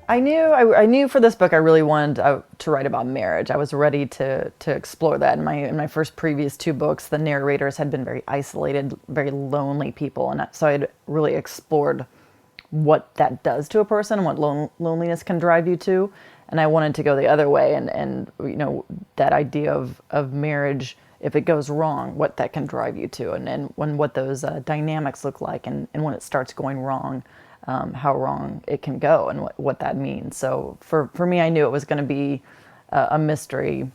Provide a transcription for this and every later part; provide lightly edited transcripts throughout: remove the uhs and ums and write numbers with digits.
I knew for this book I really wanted to write about marriage. I was ready to explore that. In my first previous two books, the narrators had been very isolated, very lonely people, and so I'd really explored what that does to a person and what loneliness can drive you to. And I wanted to go the other way, and that idea of marriage, if it goes wrong, what that can drive you to, and what those dynamics look like, and when it starts going wrong, how wrong it can go, and what that means. So for me, I knew it was going to be a mystery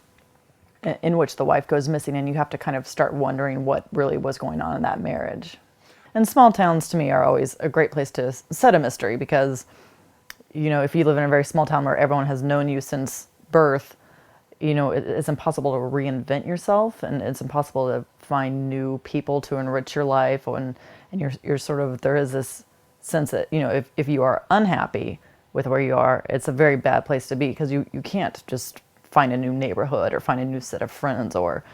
in which the wife goes missing, and you have to kind of start wondering what really was going on in that marriage. And small towns to me are always a great place to set a mystery, because if you live in a very small town where everyone has known you since birth, it's impossible to reinvent yourself, and it's impossible to find new people to enrich your life. And you're sort of, there is this sense that, if you are unhappy with where you are, it's a very bad place to be, because you can't just find a new neighborhood or find a new set of friends or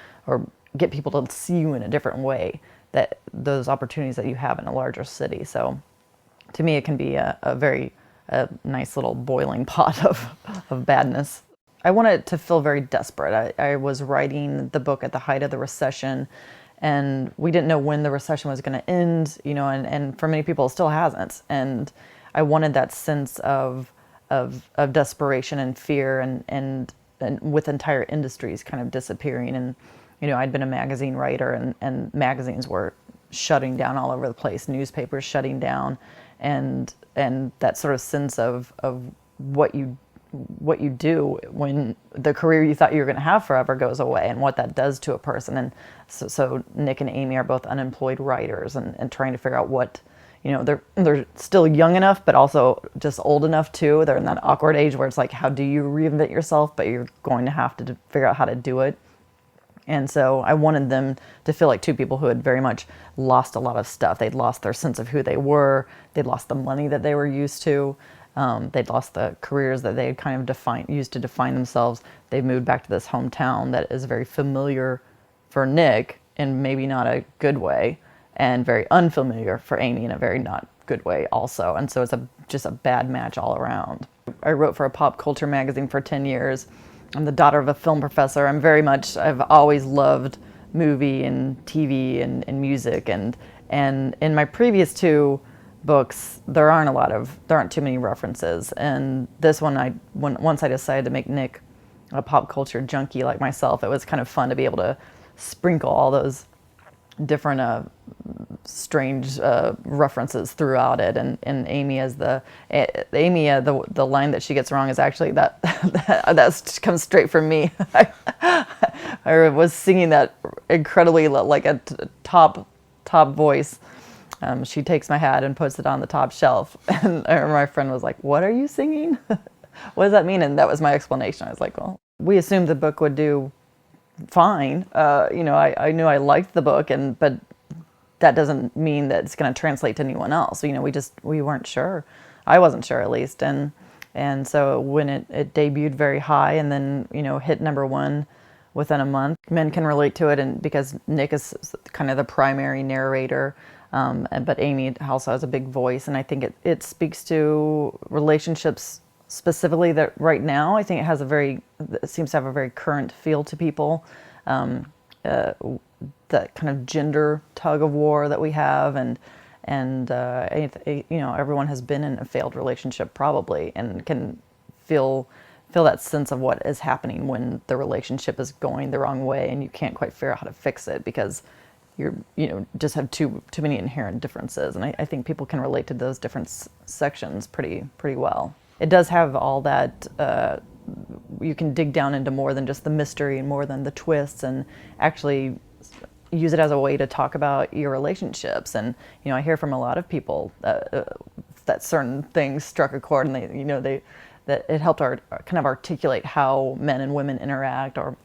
get people to see you in a different way, that those opportunities that you have in a larger city. So to me, it can be a very nice little boiling pot of badness. I wanted it to feel very desperate. I was writing the book at the height of the recession, and we didn't know when the recession was going to end, and for many people it still hasn't. And I wanted that sense of desperation and fear, and with entire industries kind of disappearing. And I'd been a magazine writer, and magazines were shutting down all over the place, newspapers shutting down, and that sort of sense of what you do when the career you thought you were going to have forever goes away, and what that does to a person. And so Nick and Amy are both unemployed writers, and trying to figure out what, they're still young enough, but also just old enough too. They're in that awkward age where it's like, how do you reinvent yourself? But you're going to have to figure out how to do it. And so I wanted them to feel like two people who had very much lost a lot of stuff. They'd lost their sense of who they were. They'd lost the money that they were used to. They'd lost the careers that they had kind of used to define themselves. They moved back to this hometown that is very familiar for Nick in maybe not a good way, and very unfamiliar for Amy in a very not good way also. And so it's just a bad match all around. I wrote for a pop culture magazine for 10 years. I'm the daughter of a film professor. I've always loved movie and TV and music. And in my previous two books, there aren't too many references. And this one, once I decided to make Nick a pop culture junkie like myself, it was kind of fun to be able to sprinkle all those different strange references throughout it. And Amy the line that she gets wrong is actually that comes straight from me. I was singing that incredibly like a top voice. She takes my hat and puts it on the top shelf, and my friend was like, "What are you singing? What does that mean?" And that was my explanation. I was like, "Well, we assumed the book would do fine. I knew I liked the book, but that doesn't mean that it's going to translate to anyone else. We weren't sure. I wasn't sure, at least. And so when it debuted very high, and then hit #1 within a month, men can relate to it, and because Nick is kind of the primary narrator, but Amy also has a big voice, and I think it speaks to relationships specifically that right now. I think it seems to have a very current feel to people. That kind of gender tug of war that we have, and everyone has been in a failed relationship probably, and can feel that sense of what is happening when the relationship is going the wrong way, and you can't quite figure out how to fix it because you're just have too many inherent differences. And I think people can relate to those different sections pretty well. It does have all that. You can dig down into more than just the mystery and more than the twists, and actually use it as a way to talk about your relationships. And I hear from a lot of people that certain things struck a chord, and that it helped kind of articulate how men and women interact, or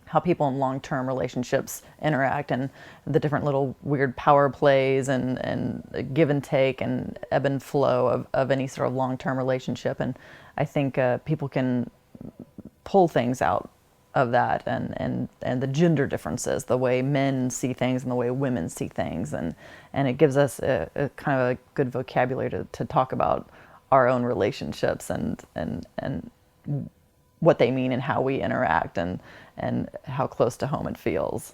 how people in long-term relationships interact, and the different little weird power plays and give and take and ebb and flow of any sort of long-term relationship. And I think people can pull things out of that, and the gender differences, the way men see things and the way women see things, and it gives us a kind of a good vocabulary to talk about our own relationships and what they mean and how we interact and how close to home it feels.